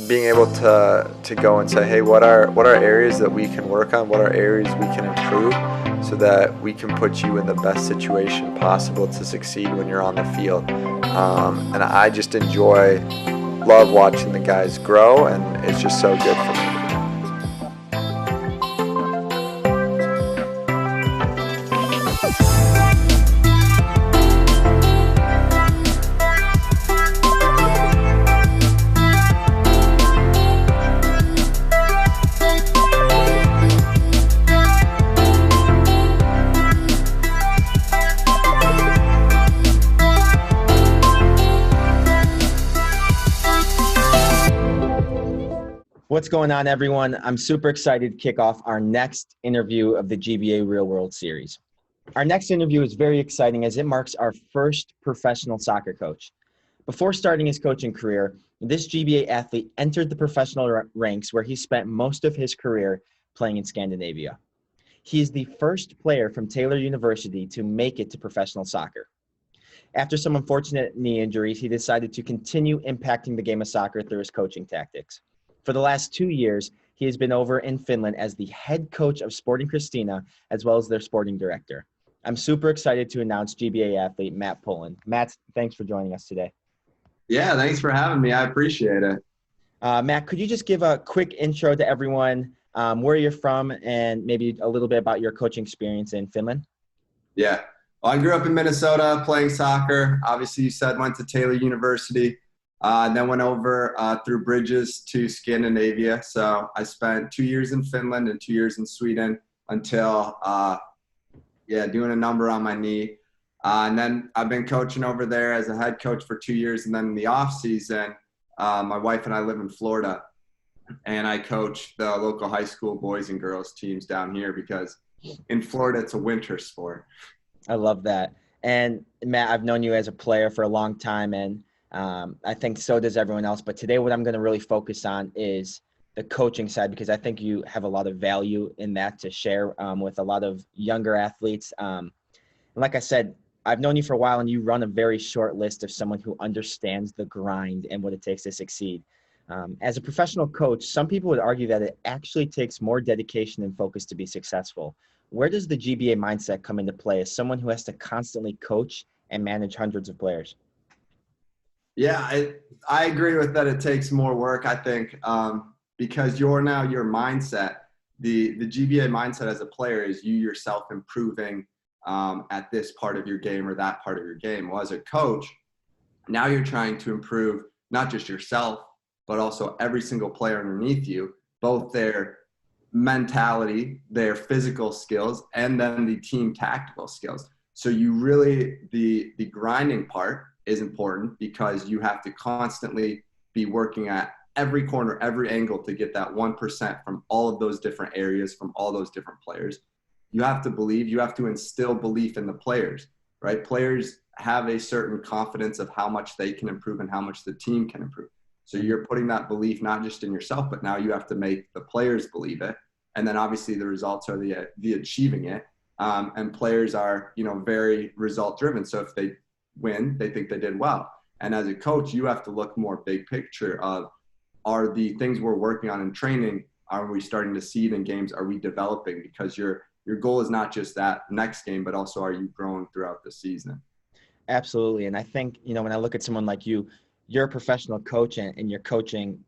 being able to go and say, hey, what are areas that we can work on? What are areas we can improve so that we can put you in the best situation possible to succeed when you're on the field? And I just love watching the guys grow, and it's just so good for me. What's going on, everyone? I'm super excited to kick off our next interview of the GBA Real World Series. Our next interview is very exciting as it marks our first professional soccer coach. Before starting his coaching career, this GBA athlete entered the professional ranks where he spent most of his career playing in Scandinavia. He is the first player from Taylor University to make it to professional soccer. After some unfortunate knee injuries, he decided to continue impacting the game of soccer through his coaching tactics. For the last 2 years, he has been over in Finland as the head coach of Sporting Kristina, as well as their sporting director. I'm super excited to announce GBA athlete Matt Poland. Matt, thanks for joining us today. Yeah, thanks for having me. I appreciate it. Matt, could you just give a quick intro to everyone, where you're from, and maybe a little bit about your coaching experience in Finland? Yeah. Well, I grew up in Minnesota playing soccer. Obviously, you said went to Taylor University. Then went over through bridges to Scandinavia. So I spent 2 years in Finland and 2 years in Sweden until, doing a number on my knee. And then I've been coaching over there as a head coach for 2 years. And then in the off season, my wife and I live in Florida, and I coach the local high school boys and girls teams down here because in Florida, it's a winter sport. I love that. And Matt, I've known you as a player for a long time, and I think so does everyone else. But today what I'm going to really focus on is the coaching side, because I think you have a lot of value in that to share with a lot of younger athletes. And like I said, I've known you for a while, and you run a very short list of someone who understands the grind and what it takes to succeed. As a professional coach, some people would argue that it actually takes more dedication and focus to be successful. Where does the GBA mindset come into play as someone who has to constantly coach and manage hundreds of players? Yeah, I agree with that. It takes more work, I think, because your mindset, the GBA mindset as a player is you yourself improving at this part of your game or that part of your game. Well, as a coach, now you're trying to improve not just yourself, but also every single player underneath you, both their mentality, their physical skills, and then the team tactical skills. So you really, the grinding part is important because you have to constantly be working at every corner, every angle to get that 1% from all of those different areas, from all those different players. You have to believe, you have to instill belief in the players, right? Players have a certain confidence of how much they can improve and how much the team can improve. So you're putting that belief not just in yourself, but now you have to make the players believe it. And then obviously the results are the achieving it. And players are, very result driven. So if they win, they think they did well. And as a coach, you have to look more big picture of, are the things we're working on in training, are we starting to see it in games? Are we developing? Because your goal is not just that next game, but also are you growing throughout the season? Absolutely. And I think, when I look at someone like you, you're a professional coach and you're coaching,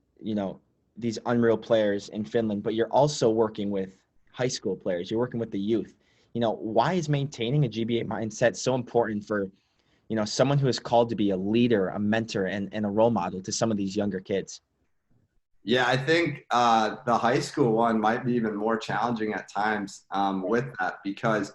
these unreal players in Finland, but you're also working with high school players. You're working with the youth. Why is maintaining a GBA mindset so important for, someone who is called to be a leader, a mentor, and a role model to some of these younger kids? Yeah, I think the high school one might be even more challenging at times with that, because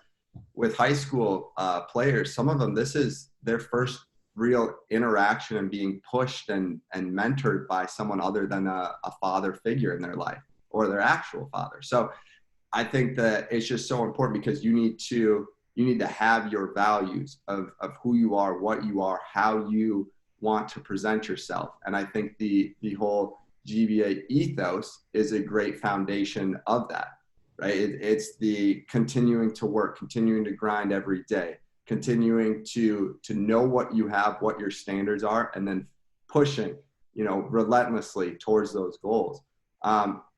with high school players, some of them, this is their first real interaction and being pushed and mentored by someone other than a father figure in their life or their actual father. So I think that it's just so important because you need to have your values of who you are, what you are, how you want to present yourself. And I think the whole GBA ethos is a great foundation of that, right? It's the continuing to work, continuing to grind every day, continuing to know what you have, what your standards are, and then pushing relentlessly towards those goals.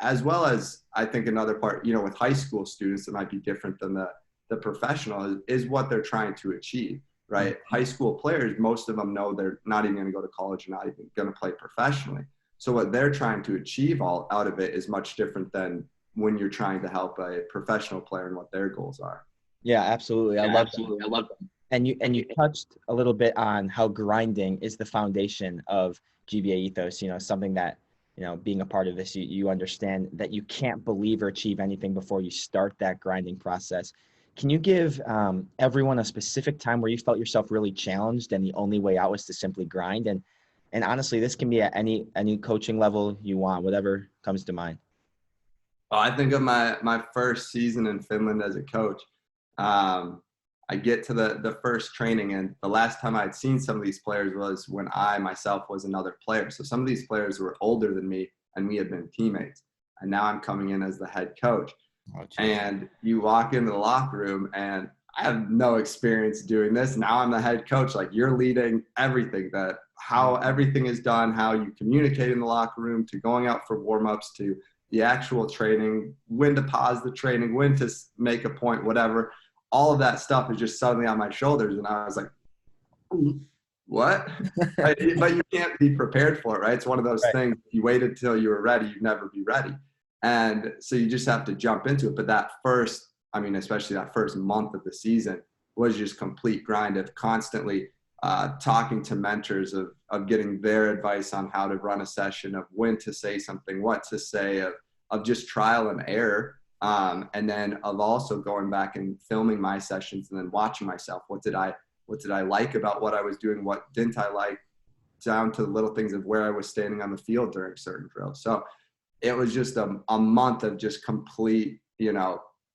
As well as I think another part, with high school students, it might be different than the professional is what they're trying to achieve, right? Mm-hmm. High school players, most of them know they're not even going to go to college and not even going to play professionally. So what they're trying to achieve all out of it is much different than when you're trying to help a professional player and what their goals are. Yeah, absolutely. I love them. And you touched a little bit on how grinding is the foundation of GBA Ethos, something that, being a part of this, you understand that you can't believe or achieve anything before you start that grinding process. Can you give everyone a specific time where you felt yourself really challenged and the only way out was to simply grind? And honestly, this can be at any coaching level you want, whatever comes to mind. Well, I think of my first season in Finland as a coach. I get to the first training, and the last time I'd seen some of these players was when I myself was another player. So some of these players were older than me, and we had been teammates. And now I'm coming in as the head coach. Oh, and you walk into the locker room, and I have no experience doing this. Now I'm the head coach. Like, you're leading everything, how everything is done, how you communicate in the locker room, to going out for warm-ups, to the actual training, when to pause the training, when to make a point, whatever. All of that stuff is just suddenly on my shoulders. And I was like, what? But you can't be prepared for it, right? It's one of those things. If you waited until you were ready, you'd never be ready. And so you just have to jump into it. But that first, especially that first month of the season was just complete grind of constantly talking to mentors, of getting their advice on how to run a session, of when to say something, what to say, of just trial and error. And then of also going back and filming my sessions and then watching myself. What did I like about what I was doing? What didn't I like? Down to the little things of where I was standing on the field during certain drills. So it was just a month of just complete,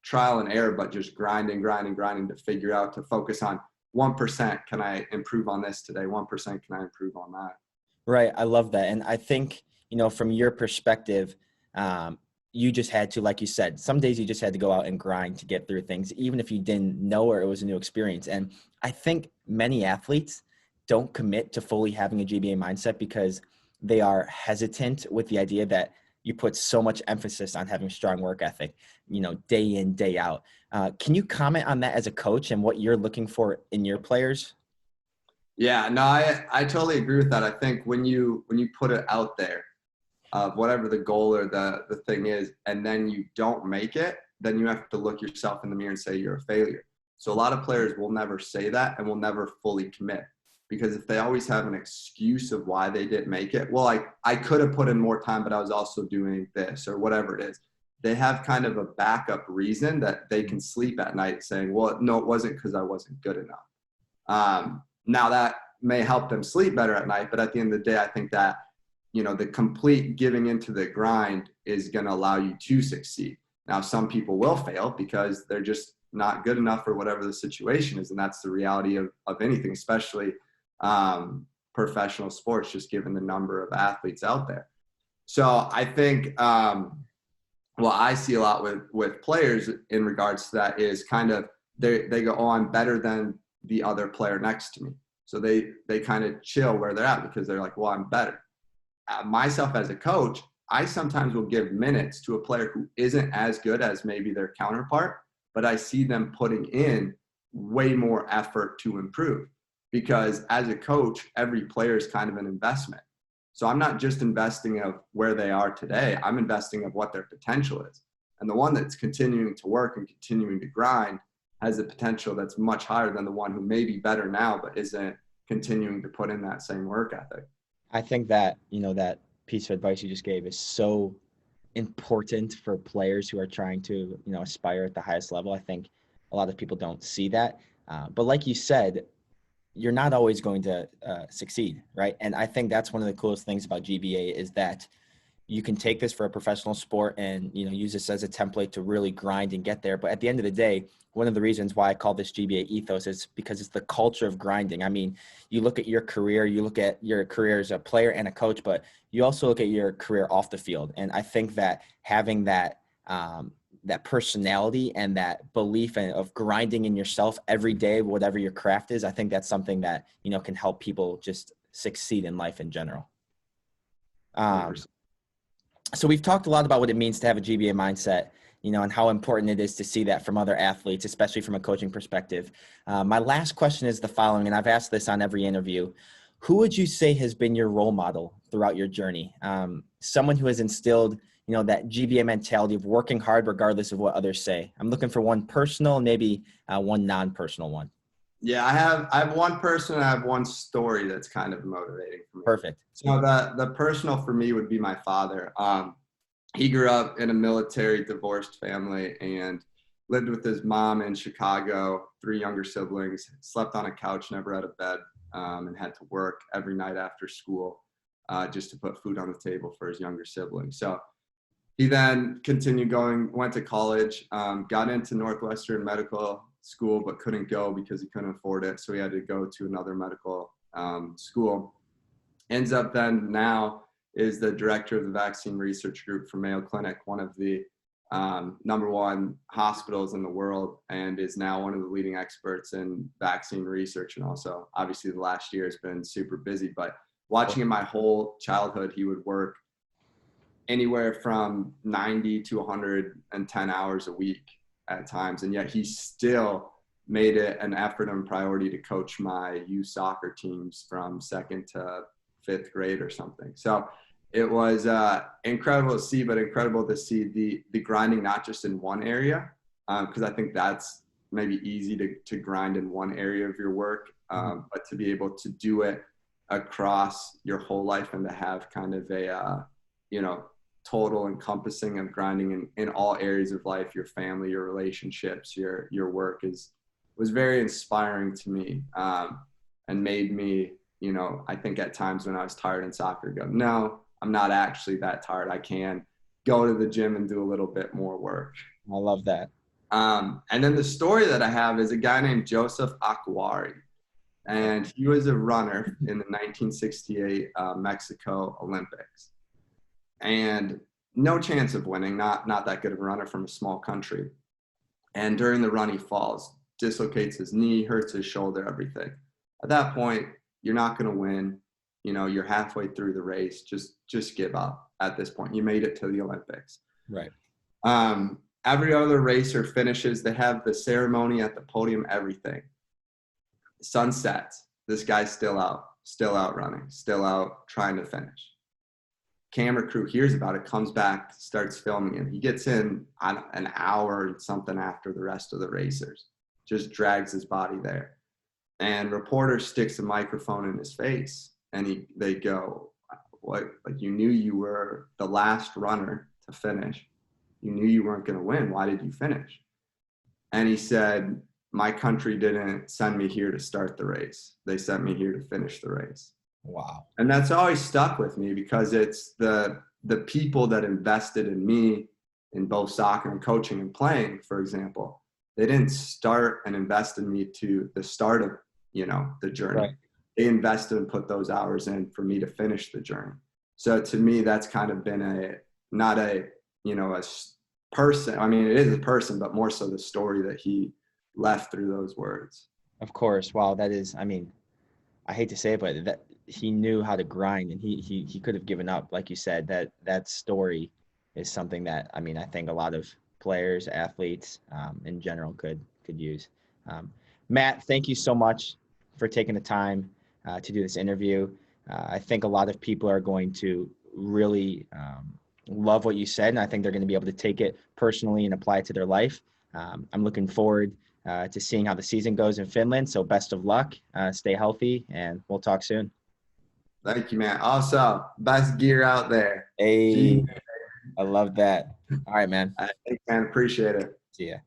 trial and error, but just grinding to figure out, to focus on 1%. Can I improve on this today? 1%. Can I improve on that? Right. I love that. And I think, from your perspective, you just had to, like you said, some days you just had to go out and grind to get through things, even if you didn't know or it was a new experience. And I think many athletes don't commit to fully having a GBA mindset because they are hesitant with the idea that you put so much emphasis on having strong work ethic, day in, day out. Can you comment on that as a coach and what you're looking for in your players? Yeah, no, I totally agree with that. I think when you put it out there, whatever the goal or the thing is, and then you don't make it, then you have to look yourself in the mirror and say you're a failure. So a lot of players will never say that and will never fully commit, because if they always have an excuse of why they didn't make it, well, I could have put in more time, but I was also doing this or whatever it is. They have kind of a backup reason that they can sleep at night saying, well, no, it wasn't because I wasn't good enough. Now that may help them sleep better at night, but at the end of the day, I think that the complete giving into the grind is going to allow you to succeed. Now, some people will fail because they're just not good enough for whatever the situation is. And that's the reality of anything, especially professional sports, just given the number of athletes out there. So I think what I see a lot with players in regards to that is kind of they go, oh, I'm better than the other player next to me. So they kind of chill where they're at because they're like, well, I'm better. Myself as a coach, I sometimes will give minutes to a player who isn't as good as maybe their counterpart, but I see them putting in way more effort to improve, because as a coach, every player is kind of an investment. So I'm not just investing of where they are today, I'm investing of what their potential is. And the one that's continuing to work and continuing to grind has a potential that's much higher than the one who may be better now, but isn't continuing to put in that same work ethic. I think that, that piece of advice you just gave is so important for players who are trying to, aspire at the highest level. I think a lot of people don't see that. But like you said, you're not always going to succeed, right? And I think that's one of the coolest things about GBA is that you can take this for a professional sport and, use this as a template to really grind and get there. But at the end of the day, one of the reasons why I call this GBA Ethos is because it's the culture of grinding. I mean, you look at your career, you look at your career as a player and a coach, but you also look at your career off the field. And I think that having that personality and that belief of grinding in yourself every day, whatever your craft is, I think that's something that, can help people just succeed in life in general. Um, so we've talked a lot about what it means to have a GBA mindset, and how important it is to see that from other athletes, especially from a coaching perspective. My last question is the following, and I've asked this on every interview. Who would you say has been your role model throughout your journey? Someone who has instilled, that GBA mentality of working hard regardless of what others say. I'm looking for one personal, maybe one non-personal one. Yeah, I have one person and I have one story that's kind of motivating for me. Perfect. So the personal for me would be my father. He grew up in a military divorced family and lived with his mom in Chicago, 3 younger siblings, slept on a couch, never out of bed, and had to work every night after school just to put food on the table for his younger siblings. So he then continued going, went to college, got into Northwestern Medical School, but couldn't go because he couldn't afford it. So he had to go to another medical school. Ends up then now is the director of the vaccine research group for Mayo Clinic, one of the #1 hospitals in the world, and is now one of the leading experts in vaccine research. And also, obviously, the last year has been super busy, but watching him my whole childhood, he would work anywhere from 90 to 110 hours a week at times. And yet he still made it an effort and priority to coach my youth soccer teams from 2nd to 5th grade or something. So it was incredible to see, but incredible to see the grinding, not just in one area, because I think that's maybe easy to grind in one area of your work, but to be able to do it across your whole life and to have kind of a, total encompassing of grinding in all areas of life, your family, your relationships, your work was very inspiring to me, and made me, I think at times when I was tired in soccer, go, no, I'm not actually that tired. I can go to the gym and do a little bit more work. I love that. And then the story that I have is a guy named Joseph Akwari, and he was a runner in the 1968 Mexico Olympics. And no chance of winning, not that good of a runner from a small country. And during the run, he falls, dislocates his knee, hurts his shoulder, everything. At that point, you're not going to win. You're halfway through the race. Just give up at this point. You made it to the Olympics. Right. Every other racer finishes. They have the ceremony at the podium, everything. Sun sets. This guy's still out running, still out trying to finish. Camera crew hears about it, comes back, starts filming him. He gets in an hour and something after the rest of the racers, just drags his body there. And reporter sticks a microphone in his face, and they go, "What? Like, you knew you were the last runner to finish. You knew you weren't going to win. Why did you finish?" And he said, "My country didn't send me here to start the race. They sent me here to finish the race." Wow. And that's always stuck with me because it's the people that invested in me in both soccer and coaching and playing, for example. They didn't start and invest in me to the start of, the journey. Right. They invested and put those hours in for me to finish the journey. So to me, that's kind of been not a person. I mean, it is a person, but more so the story that he left through those words. Of course. Wow. That is, I hate to say it, but that he knew how to grind, and he could have given up. Like you said, that story is something that, I think a lot of players, athletes in general could use. Matt, thank you so much for taking the time to do this interview. I think a lot of people are going to really love what you said, and I think they're going to be able to take it personally and apply it to their life. I'm looking forward to seeing how the season goes in Finland. So best of luck, stay healthy, and we'll talk soon. Thank you, man. Also, best gear out there. Hey, I love that. All right, man. Thanks, man. Appreciate it. See ya.